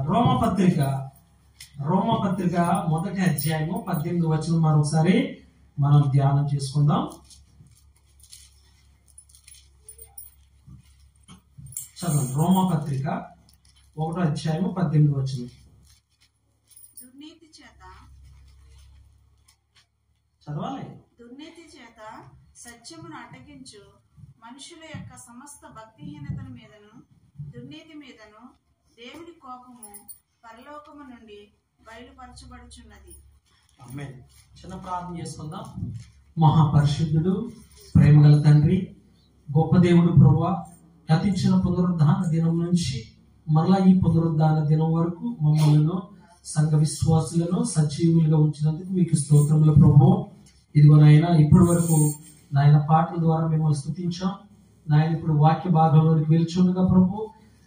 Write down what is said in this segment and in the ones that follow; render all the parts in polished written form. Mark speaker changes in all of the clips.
Speaker 1: రోమపత్రిక మొదటి అధ్యాయము 18 వచనం మరొకసారి మనం ధ్యానం చేసుకుందాం. చదవండి. రోమపత్రిక 1వ అధ్యాయము 18 వచనం. చదవాలి.
Speaker 2: దుర్నీతి చేత సత్యమును అడ్డగించు మనుషుల యొక్క సమస్త భక్తిహీనతల మీదను దుర్నీతి మీదను దేవుని కోపము పరలోకము నుండి బయలుపరచబడుచున్నది.
Speaker 1: ఆమేన్. చిన్న ప్రార్థన చేసుకుందాం. మహాపరిశుద్ధుడు, ప్రేమగల తండ్రి, గొప్ప దేవుడు ప్రభువా, గతించిన పునరుద్ధాన దినం నుంచి మరలా ఈ పునరుద్ధాన దినం వరకు మమ్మల్ని సంఘ విశ్వాసులను సజీవులుగా ఉంచినందుకు మీకు స్తోత్రములు ప్రభు. ఇదిగో నాయన, ఇప్పటి వరకు నాయన పాటల ద్వారా మిమ్మల్ని స్తుతించాం నాయన. ఇప్పుడు వాక్య భాగంలోనికి వెళ్తుండగా ప్రభు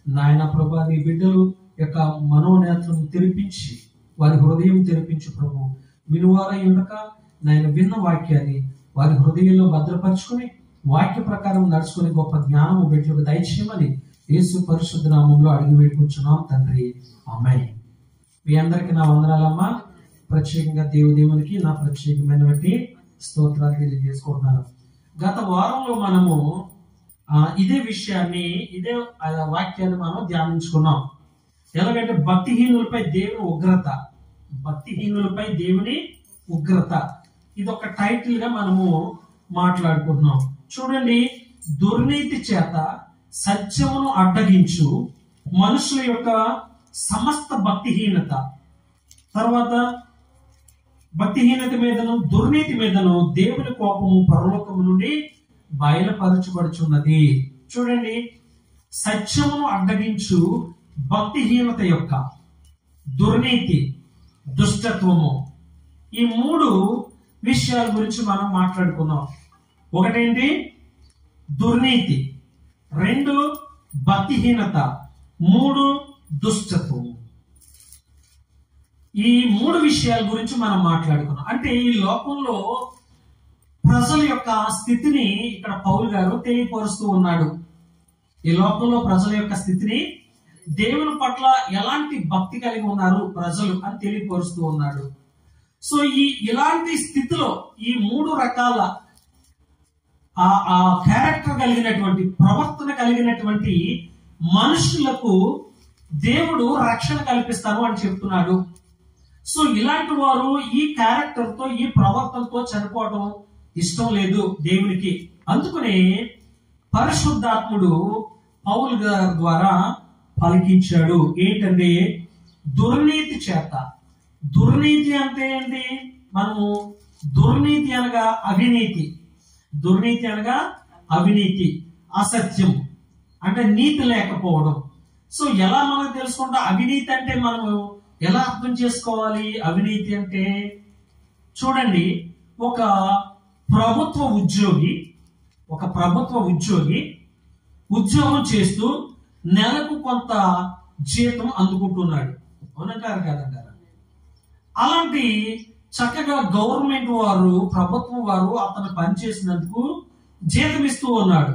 Speaker 1: నాయన ప్రభు, నీ బిడ్డలు యొక్క మనోనేత్రం తెరిపించి వారి హృదయం తెరిపించు ప్రభు. వినువారై ఉండక నాయన విన్న వాక్యాన్ని వారి హృదయంలో భద్రపరుచుకుని వాక్య ప్రకారం నడుచుకుని గొప్ప జ్ఞానము బిడ్డలకు దయచేయమని యేసు పరిశుద్ధ నామంలో అడిగి వేడుకుంటున్నాం తండ్రి. ఆమేన్. మీ అందరికి నా వందనాలమ్మా. ప్రత్యేకంగా దేవునికి నా ప్రత్యేకమైనటువంటి స్తోత్రాలు తెలియజేసుకుంటున్నాను. గత వారంలో మనము ఇదే విషయాన్ని, ఇదే వాక్యాన్ని మనం ధ్యానించుకున్నాం. ఎలాగంటే భక్తిహీనులపై దేవుని ఉగ్రత, ఇది ఒక టైటిల్ గా మనము మాట్లాడుకుంటున్నాం. చూడండి, దుర్నీతి చేత సత్యమును అడ్డగించు మనుషుల యొక్క సమస్త భక్తిహీనత, తర్వాత భక్తిహీనత మీదను దుర్నీతి మీదను దేవుని కోపము పరలోకము నుండి బయలుపరచబడుచున్నది. చూడండి, సత్యమును అడ్డగించు భక్తిహీనత యొక్క దుర్నీతి, దుష్టత్వము, ఈ 3 విషయాల గురించి మనం మాట్లాడుకున్నాం. ఒకటేంటి? దుర్నీతి. 2 భక్తిహీనత. 3 దుష్టత్వము. ఈ 3 విషయాల గురించి మనం మాట్లాడుకున్నాం. అంటే ఈ లోకంలో ప్రజల యొక్క స్థితిని ఇక్కడ పౌలు గారు తెలియపరుస్తూ ఉన్నాడు. ఈ లోకంలో ప్రజల యొక్క స్థితిని, దేవుని పట్ల ఎలాంటి భక్తి కలిగి ఉన్నారు ప్రజలు అని తెలియపరుస్తూ ఉన్నాడు. సో ఇలాంటి స్థితిలో ఈ 3 రకాల ఆ క్యారెక్టర్ కలిగినటువంటి, ప్రవర్తన కలిగినటువంటి మనుషులకు దేవుడు రక్షణ కల్పిస్తాను అని చెప్తున్నాడు. సో ఇలాంటి వారు ఈ క్యారెక్టర్ తో, ఈ ప్రవర్తనతో చనిపోవడం ఇష్టం లేదు దేవునికి. అందుకనే పరిశుద్ధాత్ముడు పౌలు గారి ద్వారా పలికించాడు. ఏంటంటే దుర్నీతి చేత. దుర్నీతి అంటే ఏంటి? మనము దుర్నీతి అనగా అవినీతి, అసత్యం అంటే నీతి లేకపోవడం. సో ఎలా మనం తెలుసుకుంటాం అవినీతి అంటే? మనము ఎలా అర్థం చేసుకోవాలి అవినీతి అంటే? చూడండి, ఒక ప్రభుత్వ ఉద్యోగి ఉద్యోగం చేస్తూ నెలకు కొంత జీతం అందుకుంటున్నాడు. అవునంటారు కదంటారా? అలాంటి చక్కగా గవర్నమెంట్ వారు, ప్రభుత్వం వారు అతను పనిచేసినందుకు జీతం ఇస్తూ ఉన్నాడు.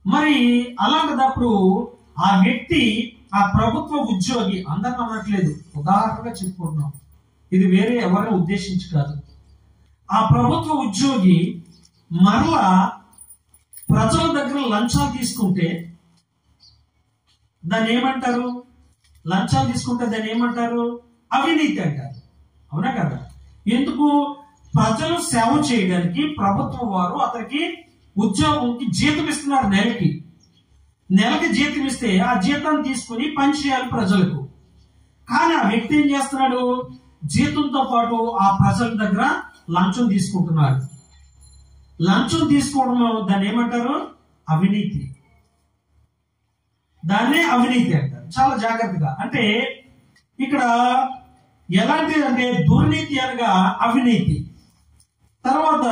Speaker 1: మరి అలాంటప్పుడు ఆ వ్యక్తి, ఆ ప్రభుత్వ ఉద్యోగి, అందరిని అనట్లేదు, ఉదాహరణగా చెప్పుకుంటున్నాం, ఇది వేరే ఎవరిని ఉద్దేశించి కాదు. ఆ ప్రభుత్వ ఉద్యోగి మరలా ప్రజల దగ్గర లంచాలు తీసుకుంటే దాన్ని ఏమంటారు? అవినీతి అంటారు. అవునా కదా? ఎందుకు? ప్రజలు సేవ చేయడానికి ప్రభుత్వం వారు అతనికి ఉద్యోగంకి జీతం ఇస్తున్నారు. నెలకి జీతం ఇస్తే ఆ జీతాన్ని తీసుకుని పని చేయాలి ప్రజలకు. కానీ ఆ వ్యక్తి ఏం చేస్తున్నాడు? జీతంతో పాటు ఆ ప్రజల దగ్గర లంచం తీసుకుంటున్నాడు. లంచం తీసుకోవడం, దాన్ని ఏమంటారు? అవినీతి. దాన్నే అవినీతి అంటారు. చాలా జాగ్రత్తగా. అంటే ఇక్కడ ఎలాంటిది అంటే దుర్నీతి అనగా అవినీతి. తర్వాత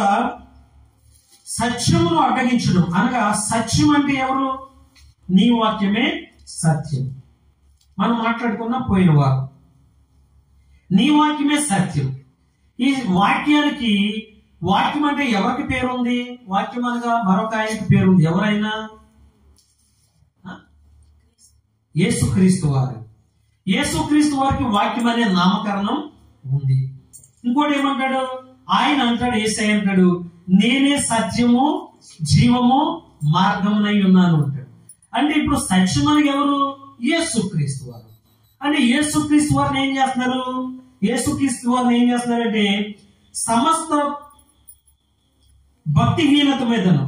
Speaker 1: సత్యమును అడ్డగించడం అనగా, సత్యం అంటే ఎవరు? నీ వాక్యమే సత్యం. మనం మాట్లాడుకున్న పోయిన వారు, నీ వాక్యమే సత్యం. ఈ వాక్యం అంటే ఎవరికి పేరుంది? వాక్యం అనగా మరొక ఆయనకి పేరుంది. ఎవరైనా? యేసుక్రీస్తు వారు. యేసుక్రీస్తు వారికి వాక్యం అనే నామకరణం ఉంది. ఇంకోటి ఏమంటాడు, ఆయన అంటాడు, యేసయ్య అంటాడు, నేనే సత్యము జీవము మార్గమునై ఉన్నాను అంటాడు. అంటే ఇప్పుడు సత్యం అని ఎవరు? యేసుక్రీస్తు వారు. అంటే యేసుక్రీస్తు వారిని ఏం చేస్తున్నారు? యేసుక్రీస్తు వారిని ఏం చేస్తున్నారంటే సమస్త భక్తిహీనత మీదను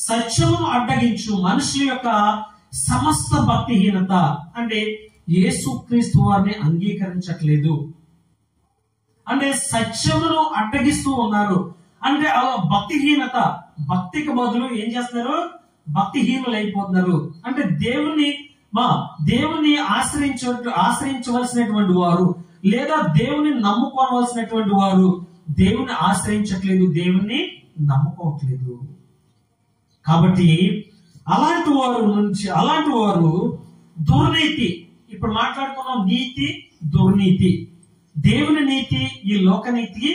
Speaker 1: సత్యమును అడ్డగించు మనుషుల యొక్క సమస్త భక్తిహీనత అంటే యేసుక్రీస్తు వారిని అంగీకరించట్లేదు. అంటే సత్యమును అడ్డగిస్తూ ఉన్నారు. అంటే భక్తిహీనత, భక్తికి బదులు ఏం చేస్తున్నారు? భక్తిహీనులు అయిపోతున్నారు. అంటే దేవుని ఆశ్రయించవలసినటువంటి వారు లేదా దేవుని నమ్ముకోవలసినటువంటి వారు దేవుని ఆశ్రయించట్లేదు, దేవుణ్ణి నమ్ముకోవట్లేదు. కాబట్టి అలాంటి వారు దుర్నీతి, ఇప్పుడు మాట్లాడుకున్నాం నీతి దుర్నీతి. దేవుని నీతి ఈ లోక నీతికి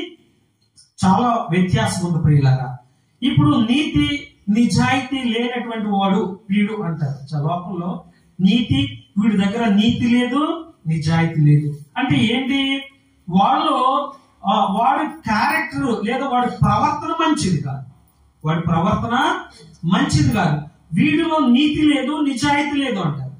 Speaker 1: చాలా వ్యత్యాసం ఉంది ప్రియులారా. ఇప్పుడు నీతి నిజాయితీ లేనటువంటి వాడు వీడు అంటారు. లోకంలో నీతి, వీడి దగ్గర నీతి లేదు, నిజాయితీ లేదు. అంటే ఏంటి? వాడి క్యారెక్టర్ లేదా వాడి ప్రవర్తన మంచిది కాదు, వీడిలో నీతి లేదు, నిజాయితీ లేదు అంటారు.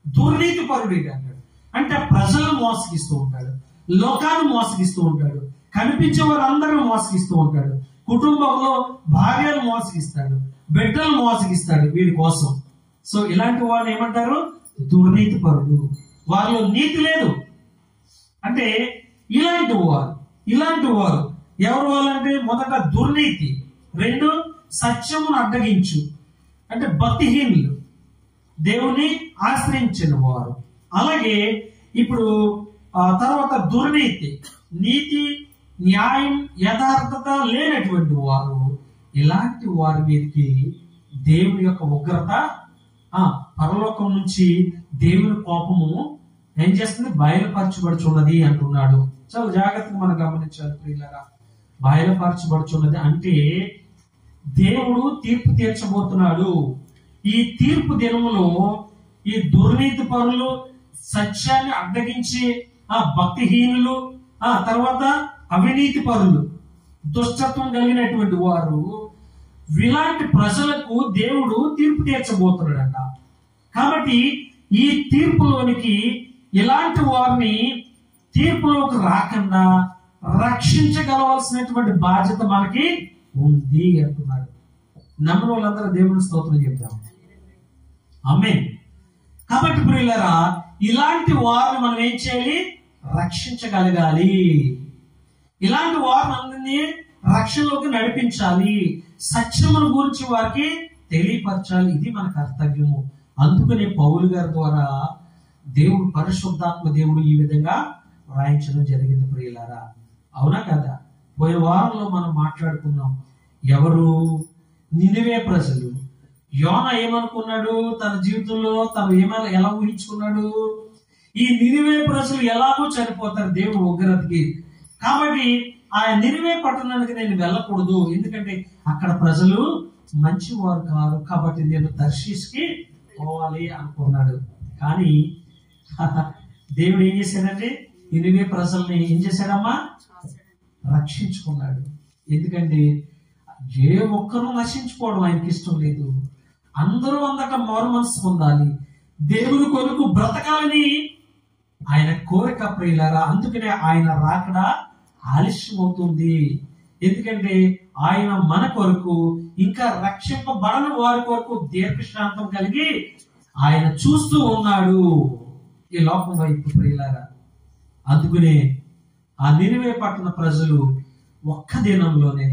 Speaker 1: దుర్నీతి పరుడు అంటాడు. అంటే ప్రజలను మోసగిస్తూ ఉంటాడు, లోకాన్ని మోసగిస్తూ ఉంటాడు, కనిపించే వారందరూ మోసగిస్తూ ఉంటాడు, కుటుంబంలో భార్యను మోసగిస్తాడు, బిడ్డలు మోసగిస్తాడు వీడి కోసం. సో ఇలాంటి వాళ్ళు ఏమంటారు? దుర్నీతి పరుడు. వారిలో నీతి లేదు. అంటే ఇలాంటి వారు ఎవరు వాళ్ళంటే మొదట దుర్నీతి, రెండు సత్యమును అడ్డగించు అంటే భక్తిహీనులు, దేవుని ఆశ్రయించిన వారు. అలాగే ఇప్పుడు తర్వాత దుర్నీతి, నీతి న్యాయం యథార్థత లేనటువంటి వారు. ఇలాంటి వారి మీదకి దేవుని యొక్క ఉగ్రత, పరలోకం నుంచి దేవుని కోపము ఏం చేస్తుంది? బయలుపరచబడుచున్నది అంటున్నాడు. చాలా జాగ్రత్తగా మనం గమనించాలి ప్రియులారా. బయలుపరచబడుచున్నది అంటే దేవుడు తీర్పు తీర్చబోతున్నాడు. ఈ తీర్పు దినములో ఈ దుర్నీతి పరులు, సత్యాన్ని అడ్డగించి భక్తిహీనులు, తర్వాత అవినీతి పరులు, దుష్టత్వం కలిగినటువంటి వారు, ఇలాంటి ప్రజలకు దేవుడు తీర్పు తీర్చబోతున్నాడట. కాబట్టి ఈ తీర్పులోనికి ఇలాంటి వారిని తీర్పులోకి రాకుండా రక్షించగలవలసినటువంటి బాధ్యత మనకి ఉంది అంటున్నాడు. నమ్మిన వాళ్ళందరూ దేవుని స్తోత్రం చెప్తాం. ఆమేన్. కాబట్టి ప్రియులారా, ఇలాంటి వారిని మనం ఏం చేయాలి? రక్షించగలగాలి. ఇలాంటి వారిని అందరినీ రక్షణలోకి నడిపించాలి, సత్యమును గురించి వారికి తెలియపరచాలి. ఇది మన కర్తవ్యము. అందుకనే పౌలు గారి ద్వారా దేవుడు, పరిశుద్ధాత్మ దేవుడు ఈ విధంగా రాయించడం జరిగింది ప్రియులారా. అవునా కదా? పోయిన వారంలో మనం మాట్లాడుకున్నాం. ఎవరు? నినివే ప్రజలు. యోనా ఏమనుకున్నాడు? తన జీవితంలో తను ఎలా ఊహించుకున్నాడు? ఈ నినివే ప్రజలు ఎలాగో చనిపోతారు దేవుడు ఉగ్రతకి, కాబట్టి ఆ నినివే పట్టణానికి నేను వెళ్ళకూడదు, ఎందుకంటే అక్కడ ప్రజలు మంచివారు కాదు, కాబట్టి నేను తర్షీష్కి పోవాలి అనుకున్నాడు. కానీ దేవుడు ఏం చేశాడంటే నినివే ప్రజల్ని ఏం చేశాడమ్మా? రక్షించుకున్నాడు. ఎందుకంటే ఏ ఒక్కరూ నశించుకోవడం ఆయనకి ఇష్టం లేదు. అందరూ అందట మారు మనసు పొందాలి, దేవుని కొరకు బ్రతకాలని ఆయన కోరిక ప్రియులారా. అందుకనే ఆయన రాకడ ఆలస్యం అవుతుంది. ఎందుకంటే ఆయన మన కొరకు, ఇంకా రక్షింపబడని వారి కొరకు దీర్ఘశాంతం కలిగి ఆయన చూస్తూ ఉన్నాడు ఈ లోకం వైపు ప్రియులారా. అందుకనే ఆ నినివే పట్టణ ప్రజలు ఒక్క దినంలోనే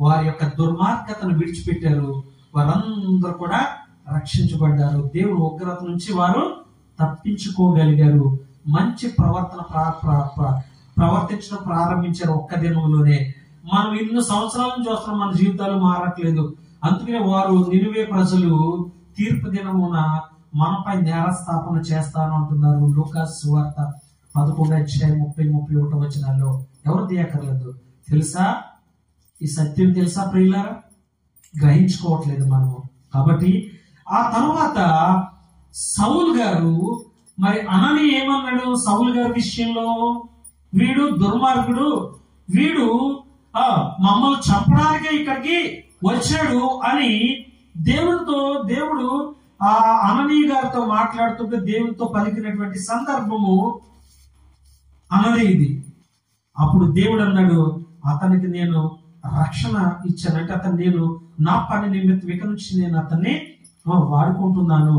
Speaker 1: వారి యొక్క దుర్మార్గతను విడిచిపెట్టారు. వారందరూ కూడా రక్షించబడ్డారు. దేవుడు ఉగ్రత నుంచి వారు తప్పించుకోగలిగారు. మంచి ప్రవర్తించడం ప్రారంభించారు ఒక్క దినంలోనే. మనం ఎన్నో సంవత్సరాల నుంచి చూస్తున్నాం, మన జీవితాలు మారట్లేదు. అందుకనే వారు నినివే ప్రజలు తీర్పు దినమున మనపై నేరస్థాపన చేస్తాను అంటున్నారు. లూకాసు సువార్త 11:30-31 వచనాల్లో. ఎవరు తీయకర్లేదు తెలుసా? ఈ సత్యం తెలుసా ప్రియులారా? గ్రహించుకోవట్లేదు మనము. కాబట్టి ఆ తర్వాత సౌలు గారు మరి అనని ఏమన్నాడు సౌలు గారి విషయంలో? వీడు దుర్మార్గుడు, వీడు మమ్మల్ని చంపడానికే ఇక్కడికి వచ్చాడు అని దేవుడు ఆ అననీయ గారితో మాట్లాడుతుంటే దేవునితో పలికినటువంటి సందర్భము అనని ఇది. అప్పుడు దేవుడు అన్నాడు, అతనికి నేను రక్షణ ఇచ్చానంటే అతను నేను నా పని నిమిత్తం ఇక నుంచి నేను అతన్ని వాడుకుంటున్నాను,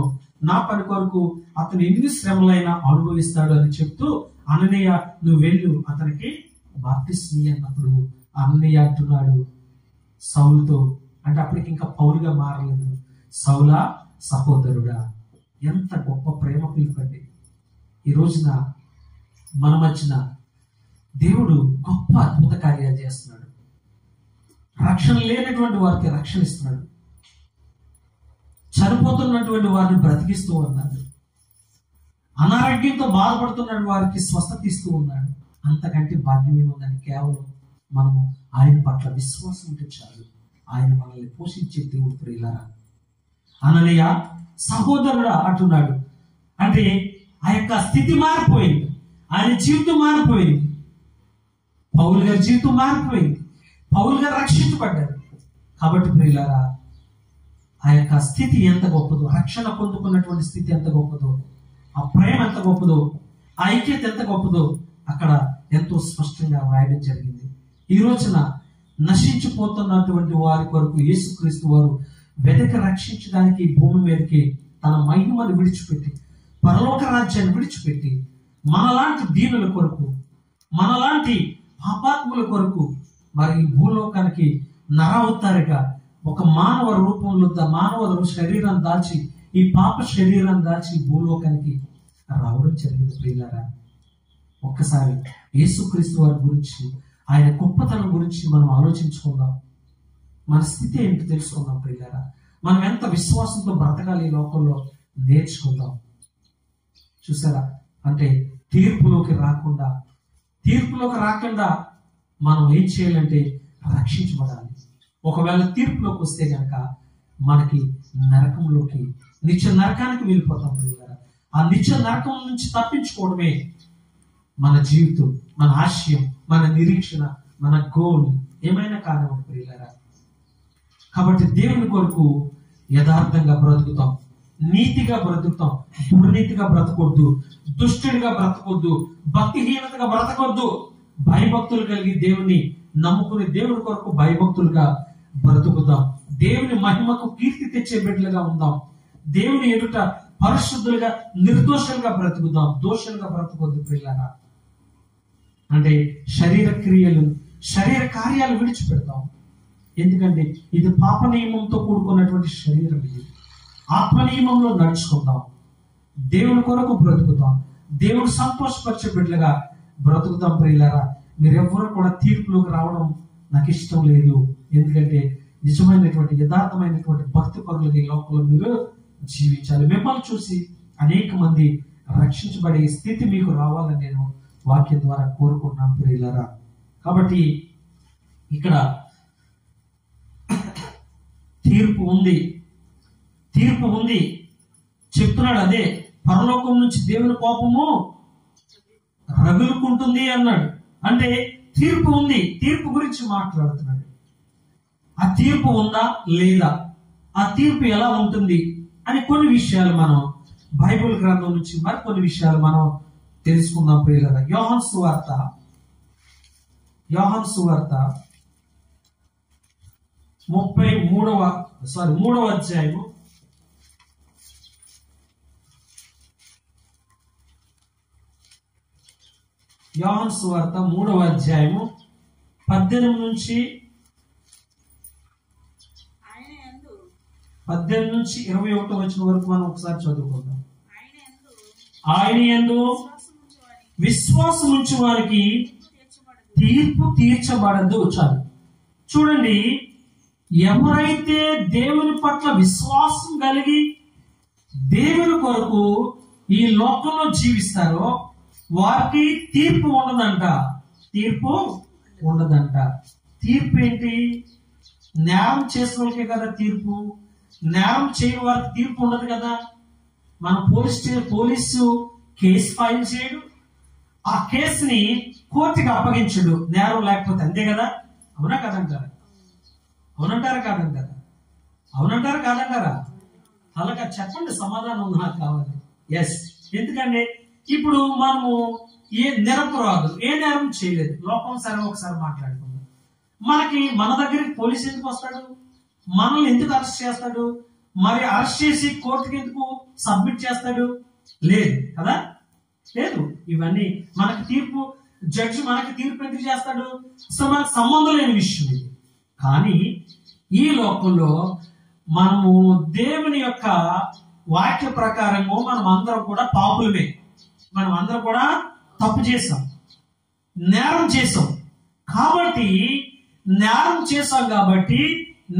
Speaker 1: నా పని కొరకు అతను ఎన్ని శ్రమలైనా అనుభవిస్తాడు అని చెప్తూ, అననీయ నువ్వు వెళ్ళు అతనికి బాప్తిస్మీ అన్నప్పుడు అననీయ అంటున్నాడు సౌలుతో, అంటే అప్పటికి ఇంకా పౌలుగా మారలేదు, సౌలా సహోదరుడా. ఎంత గొప్ప ప్రేమ పిలుపండి. ఈ రోజున మన మధ్యన దేవుడు గొప్ప అద్భుత కార్యాలు చేస్తున్నాడు. రక్షణ లేనటువంటి వారికి రక్షణ ఇస్తున్నాడు, చనిపోతున్నటువంటి వారిని బ్రతికిస్తూ ఉన్నాడు, అనారోగ్యంతో బాధపడుతున్న వారికి స్వస్థత ఇస్తూ ఉన్నాడు. అంతకంటే భాగ్యం ఏముందని కేవలం మనము ఆయన పట్ల విశ్వాసం ఉంటే చాలు. ఆయన మనల్ని పోషించే దేవుడు. ప్రియులారా, అననీయ సహోదరుడు అంటున్నాడు అంటే ఆ యొక్క స్థితి మారిపోయింది, ఆయన జీవితం మారిపోయింది, పౌలు గారి జీవితం మారిపోయింది, పౌలు గారు రక్షించబడ్డారు. కాబట్టి ప్రియులారా, ఆ యొక్క స్థితి ఎంత గొప్పదో, రక్షణ పొందుకున్నటువంటి స్థితి ఎంత గొప్పదో, ఆ ప్రేమ ఎంత గొప్పదో, ఆ ఐక్యత ఎంత గొప్పదో అక్కడ ఎంతో స్పష్టంగా రాయడం జరిగింది. ఈ రోజున నశించిపోతున్నటువంటి వారి కొరకు యేసుక్రీస్తు వారు వెదక రక్షించడానికి భూమి మీదకి తన మహిమను విడిచిపెట్టి, పరలోక రాజ్యాన్ని విడిచిపెట్టి, మనలాంటి దీనుల కొరకు, మనలాంటి పాపాత్ముల కొరకు మరి ఈ భూలోకానికి నరవతారిగా ఒక మానవ రూపంలో మానవ శరీరం దాల్చి, ఈ పాప శరీరం దాల్చి భూలోకానికి రావడం జరిగింది. ప్రియులారా, ఒక్కసారి యేసుక్రీస్తు వారి గురించి, ఆయన గొప్పతనం గురించి మనం ఆలోచించుకుందాం. మన స్థితి ఏంటో తెలుసుకుందాం. ప్రియులారా, మనం ఎంత విశ్వాసంతో బ్రతకాలి ఈ లోకంలో నేర్చుకుందాం. చూసారా, అంటే తీర్పులోకి రాకుండా మనం ఏం చేయాలంటే రక్షించబడాలి. ఒకవేళ తీర్పులోకి వస్తే కనుక మనకి నరకంలోకి, నిత్య నరకానికి వెళ్ళిపోతాం. ప్రియులారా, ఆ నిత్య నరకం నుంచి తప్పించుకోవడమే మన జీవితం, మన ఆశయం, మన నిరీక్షణ, మన గోల్ ఏమైనా కానివ్వండి ప్రియులారా. కాబట్టి దేవుని కొరకు యథార్థంగా బ్రతుకుతాం, నీతిగా బ్రతుకుతాం, దుర్నీతిగా బ్రతకొద్దు, దుష్టుడిగా బ్రతకొద్దు, భక్తిహీనతగా బ్రతకొద్దు. భయభక్తులు కలిగి దేవుని నమ్ముకుని దేవుని కొరకు భయభక్తులుగా బ్రతుకుతాం. దేవుని మహిమకు కీర్తి తెచ్చే బిడ్డలుగా ఉందాం. దేవుని ఎదుట పరిశుద్ధులుగా నిర్దోషులుగా బ్రతుకుదాం, దోషులుగా బ్రతకొద్దు ప్రియులారా. అంటే శరీర కార్యాలు విడిచిపెడతాం. ఎందుకంటే ఇది పాప నియమంతో కూడుకున్నటువంటి శరీరం. ఇది ఆత్మ నియమంలో నడుచుకుందాం, దేవుని కొరకు బ్రతుకుతాం, దేవుడు సంతోషపరిచే బిడ్డలుగా బ్రతుకుతాం. ప్రియులారా, మీరెవ్వరూ కూడా తీర్పులోకి రావడం నాకు ఇష్టం లేదు. ఎందుకంటే నిజమైనటువంటి యథార్థమైనటువంటి భక్తి పరులుగా ఈ లోకంలో మీరు జీవించాలి. మిమ్మల్ని చూసి అనేక మంది రక్షించబడే స్థితి మీకు రావాలని నేను వాక్యం ద్వారా కోరుకుంటున్నాను ప్రియులారా. కాబట్టి ఇక్కడ తీర్పు ఉంది చెప్తున్నాడు. అదే పరలోకం నుంచి దేవుని కోపము రగులుకుంటుంది అన్నాడు. అంటే తీర్పు ఉంది, తీర్పు గురించి మాట్లాడుతున్నాడు. ఆ తీర్పు ఉందా లేదా, ఆ తీర్పు ఎలా ఉంటుంది అని కొన్ని విషయాలు మనం బైబిల్ గ్రంథం నుంచి మరికొన్ని విషయాలు మనం తెలుసుకుందాం ప్రియులారా. యోహాను సువార్త 3వ అధ్యాయము 3వ అధ్యాయము 18 నుంచి 21 వచ్చిన వరకు మనం ఒకసారి చదువుకుందాం. ఆయన యందు విశ్వాసం ఉంచు వారికి తీర్పు తీర్చబడదు. చాలు చూడండి, ఎవరైతే దేవుని పట్ల విశ్వాసం కలిగి దేవుని కొరకు ఈ లోకంలో జీవిస్తారో వారికి తీర్పు ఉండదంట. తీర్పు ఏంటి? నేరం చేసిన వాళ్ళకే కదా తీర్పు. నేరం చేయని వారికి తీర్పు ఉండదు కదా. మన పోలీసు కేసు ఫైల్ చేయడు, ఆ కేసుని కోర్టుకి అప్పగించడు నేరం లేకపోతే. అంతే కదా? అవునా కాదంటారా? అవునంటారా కాదంటారా? అవునంటారా కాదంటారా? అలాగా చెప్పండి, సమాధానం ఉంది, నాకు కావాలి. ఎస్. ఎందుకంటే ఇప్పుడు మనము నిరపరాధులు, ఏ నేరం చేయలేదు, లోకం సరే ఒకసారి మాట్లాడుకుందాం. మన దగ్గరికి పోలీసు ఎందుకు వస్తాడు? మనల్ని ఎందుకు అరెస్ట్ చేస్తాడు? మరి అరెస్ట్ చేసి కోర్టుకి ఎందుకు సబ్మిట్ చేస్తాడు? లేదు కదా? లేదు. ఇవన్నీ మనకి తీర్పు, జడ్జి మనకి తీర్పు ఎందుకు చేస్తాడు? అసలు మనకు సంబంధం లేని విషయం ఇది. కానీ ఈ లోకంలో మనము దేవుని యొక్క వాక్య ప్రకారము మనం అందరం కూడా పాపులమే. మనం అందరం కూడా తప్పు చేసాం, నేరం చేసాం. కాబట్టి నేరం చేశాం కాబట్టి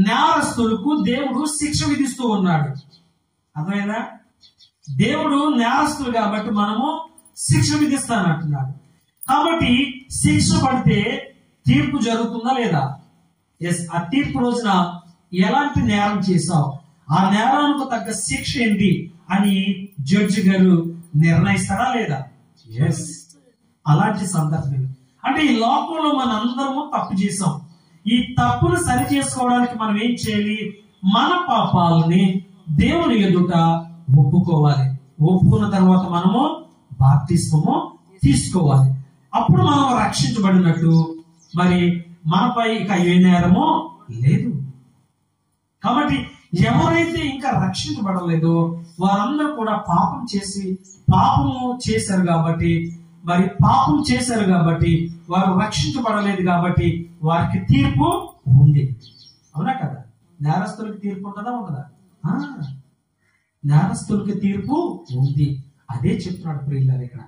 Speaker 1: నేరస్తులకు దేవుడు శిక్ష విధిస్తూ ఉన్నాడు. అర్థమైందా? దేవుడు నేరస్తులు కాబట్టి మనము శిక్ష విధిస్తానంటున్నాడు. కాబట్టి శిక్ష పడితే తీర్పు జరుగుతుందా లేదా? ఎస్. ఆ తీర్పు రోజున ఎలాంటి నేరం చేశావు, ఆ నేరానికి తగ్గ శిక్ష ఏంటి అని జడ్జి గారు నిర్ణయిస్తాడా లేదా? ఎస్. అలాంటి సందర్భం అంటే ఈ లోకంలో మన అందరము తప్పు చేసాం. ఈ తప్పును సరి చేసుకోవడానికి మనం ఏం చేయాలి? మన పాపాలని దేవుని ఎదుట ఒప్పుకోవాలి. ఒప్పుకున్న తర్వాత మనము బాప్తిస్మము తీసుకోవాలి. అప్పుడు మనం రక్షించబడినట్టు. మరి మనపై ఇక ఏ నేరమో లేదు. కాబట్టి ఎవరైతే ఇంకా రక్షించబడలేదో వారందరూ కూడా పాపము చేశారు కాబట్టి, మరి పాపం చేశారు కాబట్టి వారు రక్షించబడలేదు కాబట్టి వారికి తీర్పు ఉంది. అవునా కదా? నేరస్తులకి తీర్పు ఉంటుందా ఉండదా? నేరస్తులకి తీర్పు ఉంది. అదే చెప్తున్నాడు ప్రియులారా. ఇక్కడ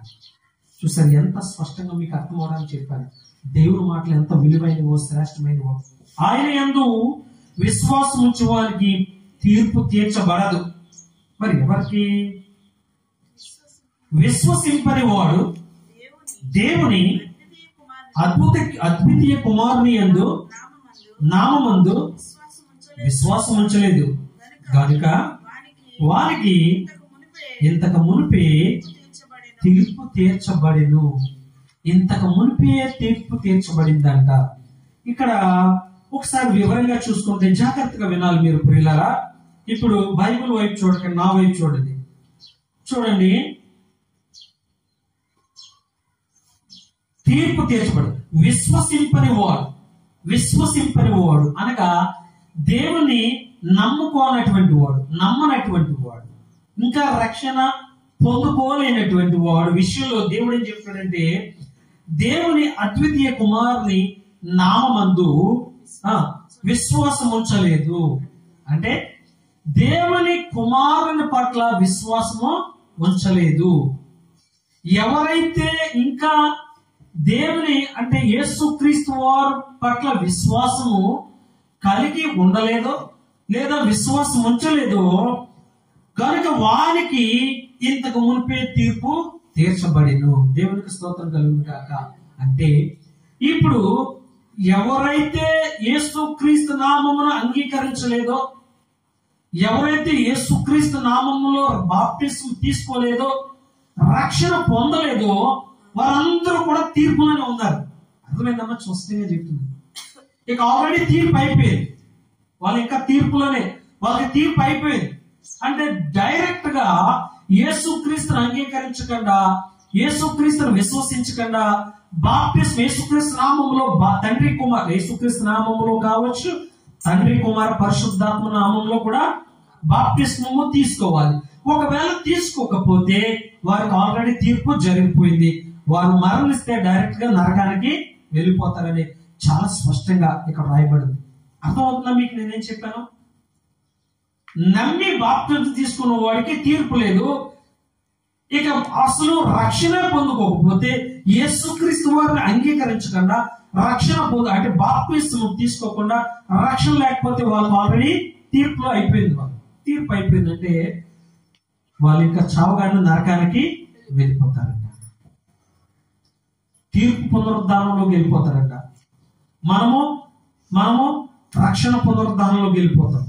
Speaker 1: చూసారు ఎంత స్పష్టంగా మీకు అర్థం అవడానికి చెప్పాను. దేవుని మాటలు ఎంత విలువైనవో, శ్రేష్టమైనవో. ఆయన యందు విశ్వాసం ఉంచే వారికి తీర్పు తీర్చబడదు. మరి ఎవరికి? విశ్వసింపని వాడు దేవుని అద్వితీయ కుమారుని యందు నామమందు విశ్వాసం ఉంచలేదు కనుక వారికి ఇంతకు మునిపే తీర్పు తీర్చబడిను. ఇంతకు మునిపే తీర్పు తీర్చబడిందంట. ఇక్కడ ఒకసారి వివరంగా చూసుకుంటే జాగ్రత్తగా వినాలి మీరు ప్రియులారా. ఇప్పుడు బైబిల్ వైపు చూడకండి, నా వైపు చూడండి. చూడండి, తీర్పు తీర్చబడు. విశ్వసింపని వాడు అనగా దేవుని నమ్మనటువంటి వాడు, ఇంకా రక్షణ పొందుకోలేనటువంటి వాడు విషయంలో దేవుడు ఏం చెప్తాడంటే, దేవుని అద్వితీయ కుమారుని నామమందు విశ్వాసం ఉంచలేదు. అంటే దేవుని కుమారుని పట్ల విశ్వాసము ఉంచలేదు. ఎవరైతే ఇంకా దేవుని అంటే యేసుక్రీస్తు వారి పట్ల విశ్వాసము కలిగి ఉండలేదో లేదా విశ్వాసం ఉంచలేదో కనుక వారికి ఇంతకు మునిపే తీర్పు తీర్చబడిను. దేవునికి స్తోత్రం కలుగును గాక. అంటే ఇప్పుడు ఎవరైతే యేసుక్రీస్తు నామమును అంగీకరించలేదో, ఎవరైతే యేసుక్రీస్తు నామములో బాప్టిస్మం తీసుకోలేదో, రక్షణ పొందలేదో వారందరూ కూడా తీర్పులోనే ఉన్నారు. అర్థమైందమ్మా? స్పష్టంగా చెప్తుంది. ఇక ఆల్రెడీ తీర్పు అయిపోయింది. వాళ్ళు ఇంకా తీర్పులోనే, వాళ్ళకి తీర్పు అయిపోయింది. అంటే డైరెక్ట్ గా యేసుక్రీస్తును అంగీకరించకుండా, యేసుక్రీస్తును విశ్వసించకుండా బాప్టిస్మం యేసుక్రీస్తు నామములో తండ్రి కుమార్ యేసుక్రీస్తు నామములో కావచ్చు, తండ్రి కుమార పరిశుద్ధాత్మ నామంలో కూడా బాప్టిస్మము తీసుకోవాలి. ఒకవేళ తీసుకోకపోతే వారికి ఆల్రెడీ తీర్పు జరిగిపోయింది. వారు మరణిస్తే డైరెక్ట్ గా నరకానికి వెళ్ళిపోతారని చాలా స్పష్టంగా ఇక్కడ రాయబడింది. అర్థమవుతుందా మీకు నేనేం చెప్పాను? నమ్మి బాప్టిజం తీసుకున్న వాడికి తీర్పు లేదు. ఇక అసలు రక్షణ పొందుకోకపోతే, యేసుక్రీస్తు వారిని అంగీకరించకుండా రక్షణ అంటే బాప్టిజం తీసుకోకుండా రక్షణ లేకపోతే వాళ్ళకి ఆల్రెడీ తీర్పులో అయిపోయింది. తీర్పు అయిపోయిందంటే వాళ్ళు ఇంకా చావుగానే నరకానికి వెళ్ళిపోతారంట. తీర్పు పునరుద్ధానంలోకి వెళ్ళిపోతారంట. మనము రక్షణ పునరుద్ధానంలోకి వెళ్ళిపోతాం.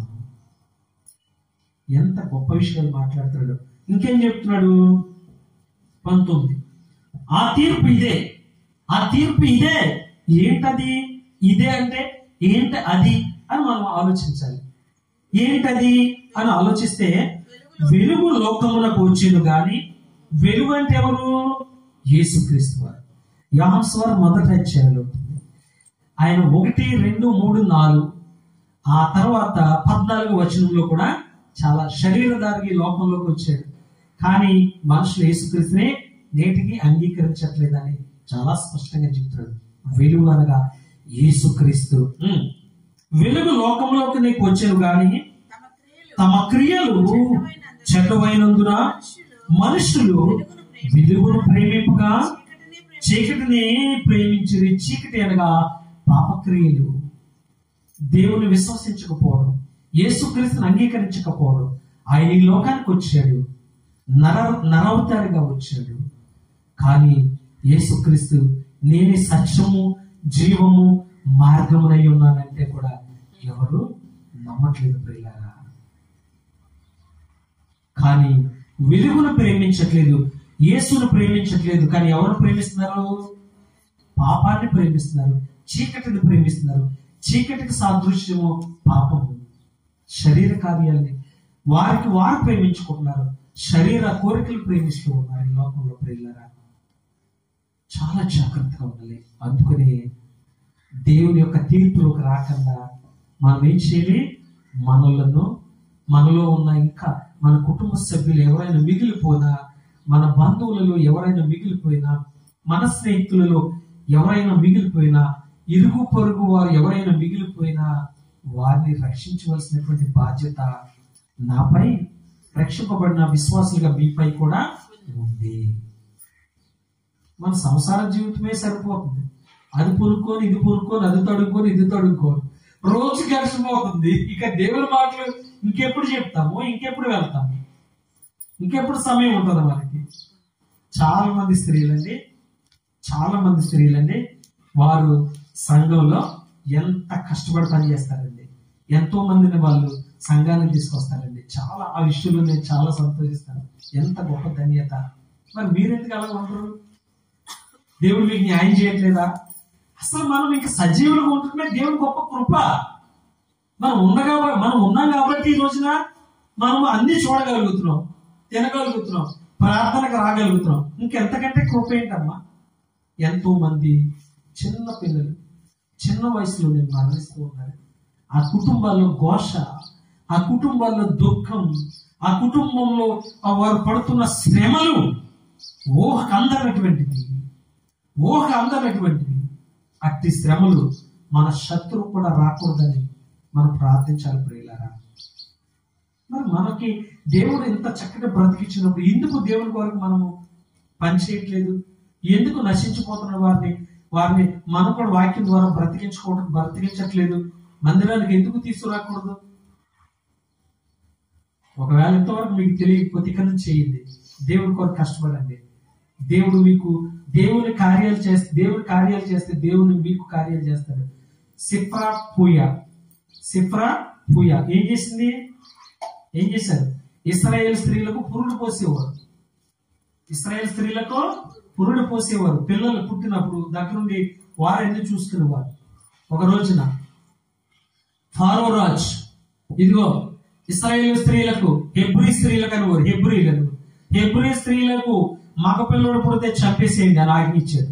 Speaker 1: ఎంత గొప్ప విషయాలు మాట్లాడుతున్నాడు. ఇంకేం చెప్తున్నాడు? 19. ఆ తీర్పు ఇదే, ఆ తీర్పు ఇదే. ఏంటది? ఇదే అంటే ఏంటి అది అని మనం ఆలోచించాలి. ఏంటది అని ఆలోచిస్తే, వెలుగు లోకమునకు వచ్చేది గాని, వెలుగు అంటే ఎవరు? యేసుక్రీస్తు వారు. యోహాను సువార్త మొదటి అధ్యాయంలో ఆయన 1, 2, 3, 4 ఆ తర్వాత 14వ వచనంలో కూడా చాలా శరీరధారి లోకంలోకి వచ్చాడు. కానీ మనుషులు యేసుక్రీస్తునే నేటికి అంగీకరించట్లేదని చాలా స్పష్టంగా చెప్తాడు. వెలుగు అనగా యేసుక్రీస్తు. వెలుగు లోకంలోకి నీకు వచ్చేవి కానీ తమ క్రియలు చెడ్డమైనందున మనుషులు వెలుగును ప్రేమింపగా చీకటిని ప్రేమించి, చీకటి అనగా పాపక్రియలు, దేవుని విశ్వసించకపోవడం, యేసుక్రీస్తుని అంగీకరించకపోవడం. ఆయన ఈ లోకానికి వచ్చాడు, నరవతారిగా వచ్చాడు. కానీ యేసుక్రీస్తు నేనే సత్యము, జీవము, మార్గమునై ఉన్నానంటే కూడా ఎవరు నమ్మట్లేదు ప్రియులారా. కానీ వెలుగును ప్రేమించట్లేదు, యేసును ప్రేమించట్లేదు. కానీ ఎవరు ప్రేమిస్తున్నారు? పాపాన్ని ప్రేమిస్తున్నారు, చీకటిని ప్రేమిస్తున్నారు. చీకటికి సాదృశ్యము పాపము, శరీర కార్యాలని వారికి వారు ప్రేమించుకుంటున్నారు, శరీర కోరికలు ప్రేమిస్తూ ఉన్నారు ఈ లోకంలో ప్రియులారా. చాలా జాగ్రత్తగా ఉండాలి. అందుకని దేవుని యొక్క తీర్పులోకి రాకుండా మనం ఏం చేయాలి? మనలో ఉన్న ఇంకా మన కుటుంబ సభ్యులు ఎవరైనా మిగిలిపోయినా, మన బంధువులలో ఎవరైనా మిగిలిపోయినా, మన స్నేహితులలో ఎవరైనా మిగిలిపోయినా, ఇరుగు పొరుగు వారు ఎవరైనా మిగిలిపోయినా వారిని రక్షించవలసినటువంటి బాధ్యత నాపై, రక్షింపబడిన విశ్వాసులుగా మీపై కూడా ఉంది. మన సంసార జీవితమే సరిపోతుంది. అది పురుక్కొని ఇది పురుక్కొని, అది తడుక్కొని ఇది తడుక్కొని రోజు గడిచిపోతుంది. ఇక దేవుని మాటలు ఇంకెప్పుడు చెప్తాము? ఇంకెప్పుడు వెళ్తాము? ఇంకెప్పుడు సమయం ఉంటుంది మనకి? చాలా మంది స్త్రీలండి వారు సంఘంలో ఎంత కష్టపడి పనిచేస్తారండి. ఎంతో మందిని వాళ్ళు సంఘానికి తీసుకొస్తారండి. చాలా ఆ విషయంలో నేను చాలా సంతోషిస్తాను. ఎంత గొప్ప ధన్యత. మరి మీరెందుకు అలా ఉండరు? దేవుడు మీకు న్యాయం చేయట్లేదా? అసలు మనం ఇంకా సజీవులుగా ఉంటున్నా దేవుని గొప్ప కృప. మనం ఉన్నాం కాబట్టి ఈ రోజున మనం అన్ని చూడగలుగుతున్నాం, తినగలుగుతున్నాం, ప్రార్థనకు రాగలుగుతున్నాం. ఇంకెంతకంటే కృప ఏంటమ్మా? ఎంతో మంది చిన్న పిల్లలు చిన్న వయసులోనే మరణిస్తూ ఉన్నారు. ఆ కుటుంబాల్లో ఘోష, ఆ కుటుంబాల్లో దుఃఖం, ఆ కుటుంబంలో వారు పడుతున్న శ్రమలు ఊహకు అందనటువంటివి. అట్టి శ్రమలు మన శత్రువు కూడా రాకూడదని మనం ప్రార్థించాలి ప్రియులారా. మరి మనకి దేవుడు ఇంత చక్కగా బ్రతికించినప్పుడు ఎందుకు దేవుని కొరకు మనము పనిచేయట్లేదు? ఎందుకు నశించిపోతున్న వారిని మనం కూడా వాక్యం ద్వారా బ్రతికించట్లేదు? మందిరానికి ఎందుకు తీసుకురాకూడదు? ఒకవేళ ఇంతవరకు మీకు తెలియకపోతే ఇక నుంచి చేయండి. దేవుని కొరకు కష్టపడండి. దేవుని కార్యాలు చేస్తే దేవుని మీకు కార్యాలు చేస్తాడు. సిఫ్రా పూయ ఏం చేశారు? ఇశ్రాయేల్ స్త్రీలకు పురుడు పోసేవారు. పిల్లలు పుట్టినప్పుడు దగ్గరుండి వారెందుకు చూసుకునేవారు. ఒక రోజున ఫారో రాజు ఇదిగో ఇశ్రాయేల్ స్త్రీలకు హెబ్రీ స్త్రీలకు మగ పిల్లడు పుడితే చంపేసేయండి అని ఆజ్ఞ ఇచ్చాడు.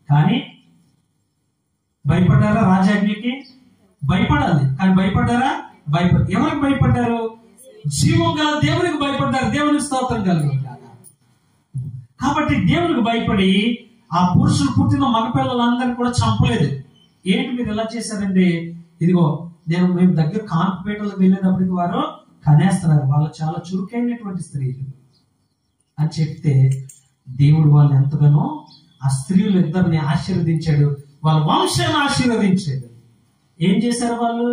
Speaker 1: కానీ భయపడ్డారా? రాజాజ్ఞకి భయపడాలి. కానీ భయపడ్డారా? ఎవరికి భయపడ్డారు? జీవం గల దేవునికి భయపడ్డారు. దేవునికి స్తోత్రం కలుగును. కాబట్టి దేవునికి భయపడి ఆ పురుషులు పుట్టిన మగపిల్లలందరినీ కూడా చంపలేదు. ఏంటి మీరు ఎలా చేశారండి? ఇదిగో మేము దగ్గర కాన్పుపేటలకు వెళ్ళేటప్పటికి వారు కనేస్తున్నారు. వాళ్ళు చాలా చురుకైనటువంటి స్త్రీలు అని చెప్తే దేవుడు వాళ్ళని ఎంతగానో ఆ స్త్రీలు ఇద్దరిని ఆశీర్వదించాడు. వాళ్ళ వంశాన్ని ఆశీర్వదించాడు. ఏం చేశారు? వాళ్ళు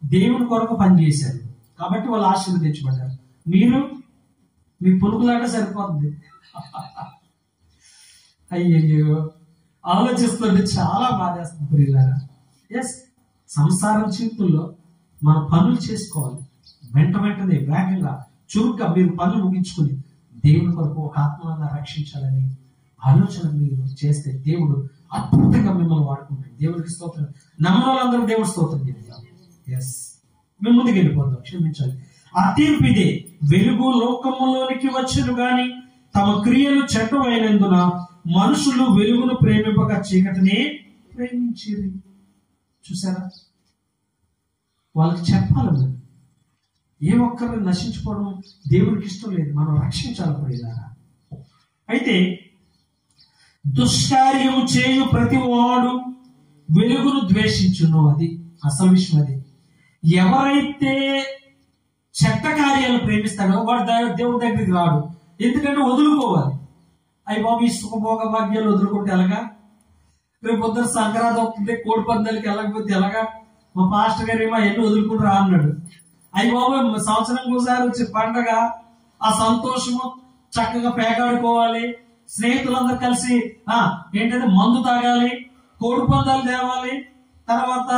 Speaker 1: దేవుని కొరకు పనిచేశారు కాబట్టి వాళ్ళు ఆశీర్వదించబడ్డారు. మీరు మీ పులుకులాగా సరిపోతుంది. అయ్యయ్యో, ఆలోచిస్తుంటే చాలా బాధేస్తుంది ప్రియులారా. ఎస్, సంసారం జీవితంలో మన పనులు చేసుకోవాలి. వెంటనే వేగంగా చురుగ్గా మీరు పనులు ముగించుకుని దేవుని కొరకు ఒక ఆత్మను రక్షించాలని ఆలోచన మీరు చేస్తే దేవుడు అద్భుతంగా మిమ్మల్ని వాడుకుంటాడు. దేవుడికి స్తోత్రం. నమ్మిన వాళ్ళందరూ దేవుడి స్తోత్రం చేద్దాం. ఎస్, మేము ముందుకు వెళ్ళిపోతాం. క్షమించాలి. ఆ తీర్పు ఇదే, వెలుగు లోకములోనికి వచ్చును గాని తమ క్రియలు చెడ్డమైనందున మనుషులు వెలుగును ప్రేమింపక చీకటినే ప్రేమించిరి. చూసారా, వాళ్ళకి చెప్పాలి మరి. ఏ ఒక్కరిని నశించుకోవడం దేవుడికి ఇష్టం లేదు. మనం రక్షించాలి ప్రియులారా. అయితే దుష్కార్యము చేయు ప్రతి వాడు వెలుగును ద్వేషించును. అది అసలు విషయం. అది ఎవరైతే చెడ్డ కార్యాలు ప్రేమిస్తాడో వాడు దేవుడి దగ్గరికి రాడు. ఎందుకంటే వదులుకోవాలి. అయ్యి బాబు, ఈ సుఖభోగ భాగ్యాలు వదులుకుంటే ఎలాగా? రేపు పొద్దున సంక్రాంతి అవుతుంది, కోడి పందాలకి వెళ్ళకపోతే ఎలాగా? మా పాస్టర్ గారు ఏమో ఎన్ని వదులుకుంటారా అన్నాడు. అయ్యి బాబు, సంవత్సరం ఒకసారి వచ్చే పండగ, ఆ సంతోషము, చక్కగా పేకాడుకోవాలి, స్నేహితులందరూ కలిసి ఏంటంటే మందు తాగాలి, కోడి పందాలు తేవాలి, తర్వాత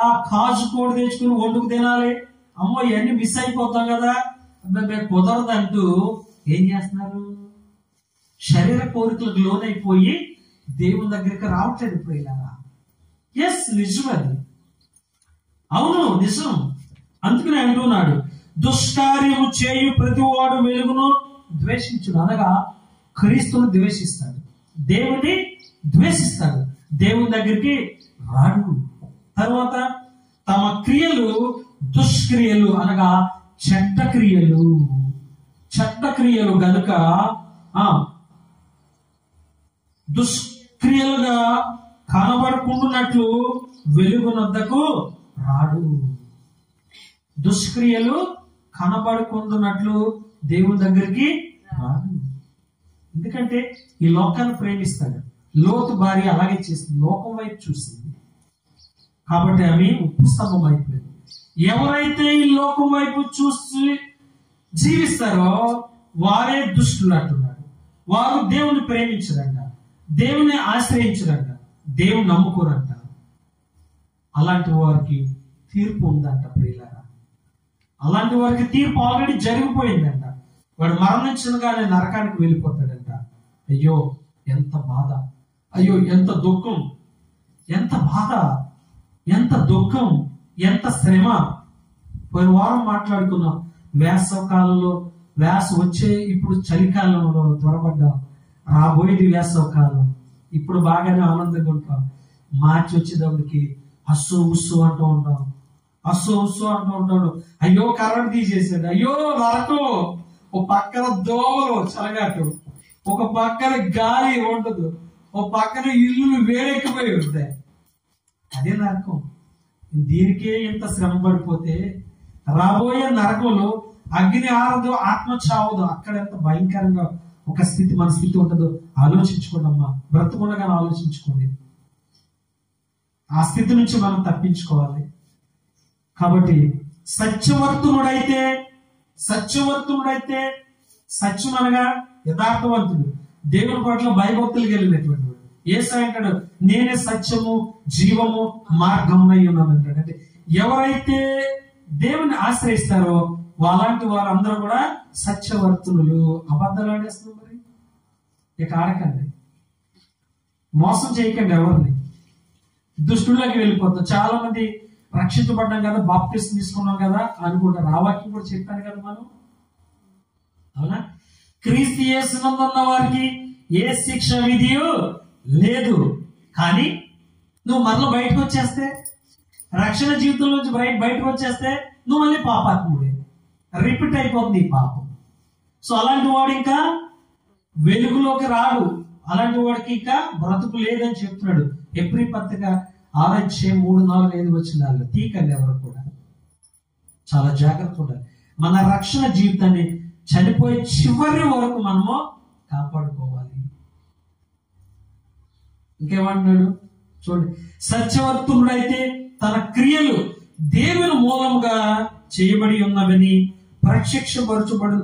Speaker 1: ఆ కాజు కోడి తెచ్చుకుని వండుకు తినాలి. అమ్మో, ఇవన్నీ మిస్ అయిపోతాం కదా, కుదరదంటూ ఏం చేస్తున్నారు? శరీర కోరికలకు లోనైపోయి దేవుని దగ్గరికి రావట్లేదు ప్రియులారా. ఎస్, నిజం అది. అవును, నిజం. అందుకనే అంటున్నాడు, దుష్కార్యము చేయు ప్రతి వాడు వెలుగును ద్వేషించుడు. అనగా క్రీస్తును ద్వేషిస్తాడు, దేవుని ద్వేషిస్తాడు, దేవుని దగ్గరికి రాడు. తర్వాత తమ క్రియలు దుష్క్రియలు, అనగా చెడ్డ క్రియలు. చెడ్డ క్రియలు గనుక దుష్క్రియలుగా కనబడకుండానట్లు వెలుగునొద్దకు రాడు. దుష్క్రియలు కనబడకుండానట్లు దేవుని దగ్గరికి రాడు. ఎందుకంటే ఈ లోకాన్ని ప్రేమిస్తాడు. లోతు భార్య అలాగే చేసింది, లోకం వైపు చూసింది కాబట్టి ఆమె ఉప్పు స్తంభం అయిపోయింది. ఎవరైతే ఈ లోకం వైపు చూసి జీవిస్తారో వారే దుష్టులు అంటున్నాడు. వారు దేవుని ప్రేమించరంట, దేవుని ఆశ్రయించరంట, దేవుని నమ్ముకోరంట. అలాంటి వారికి తీర్పు ఉందంట ప్రియులారా. అలాంటి వారికి తీర్పు ఆల్రెడీ జరిగిపోయిందంట. వాడు మరణించగానే నరకానికి వెళ్ళిపోతాడంట. అయ్యో ఎంత బాధ, అయ్యో ఎంత దుఃఖం, ఎంత బాధ, ఎంత దుఃఖం, ఎంత శ్రమ. పోయిన వారం మాట్లాడుకున్నాం, వేసవ కాలంలో వచ్చే ఇప్పుడు చలికాలంలో త్వరపడ్డాం, రాబోయేది వేసవ కాలం. ఇప్పుడు బాగానే ఆనందంగా ఉంటాం. మార్చి వచ్చేటప్పటికి అస్సు ఉస్సు అంటూ ఉంటాం, అస్సు ఉస్సు అంటూ ఉంటాడు. అయ్యో కరెంట్ తీసేసాడు, అయ్యో నరకం, ఒక పక్కన దోమలు చలగాటు, ఒక పక్కన గాలి ఉండదు, ఒక పక్కన ఇల్లు వేడెక్కిపోయి ఉంటాయి. అదే నరకం. దీనికే ఇంత శ్రమ పడిపోతే రాబోయే నరకంలో అగ్ని ఆరదు, ఆత్మ చావదు. అక్కడ ఎంత భయంకరంగా ఒక స్థితి, మన స్థితి ఉంటుందో ఆలోచించుకోండి అమ్మా. బ్రతకుండగానే ఆలోచించుకోండి. ఆ స్థితి నుంచి మనం తప్పించుకోవాలి. కాబట్టి సత్యవర్తునుడైతే సత్యం అనగా యథార్థవంతుడు, దేవుని పట్ల భయభక్తులు కలిగినటువంటి వాడు. యేసు అంటాడు, నేనే సత్యము జీవము మార్గమునై ఉన్నాను అంటాడు. అంటే ఎవరైతే దేవుని ఆశ్రయిస్తారో వాళ్ళంటి వారందరూ కూడా సత్యవర్తులు. అబద్ధాలు ఆడేస్తున్నారు మరి. ఇక ఆడకండి, మోసం చేయకండి ఎవరిని. దుష్టుల్లోకి వెళ్ళిపోతాం. చాలా మంది రక్షించబడ్డాం కదా, బాప్టిస్ట్ తీసుకున్నాం కదా అనుకుంటారు. ఆ వాక్యం కూడా చెప్పాను కదా మనం, అవునా? క్రీస్తు యేసునందు ఉన్న వారికి ఏ శిక్ష విధియో లేదు. కానీ నువ్వు మరల బయటకు వచ్చేస్తే, రక్షణ జీవితం నుంచి బయటకు వచ్చేస్తే నువ్వు మళ్ళీ పాపాత్ముడే, రిపీట్ అయిపోతుంది ఈ పాపం. సో అలాంటి వాడు ఇంకా వెలుగులోకి రాడు, అలాంటి వాడికి ఇంకా బ్రతుకు లేదని చెప్తున్నాడు. ఎబ్రీ పత్రిక 6:3-4-5 వచనాల్లో తీకండి ఎవరు కూడా. చాలా జాగ్రత్త ఉండాలి. మన రక్షణ జీవితాన్ని చనిపోయే చివరి వరకు మనము కాపాడుకోవాలి. ఇంకేమంటున్నాడు చూడండి, సత్యవర్తుడైతే తన క్రియలు దేవుని మూలముగా చేయబడి ఉన్నవని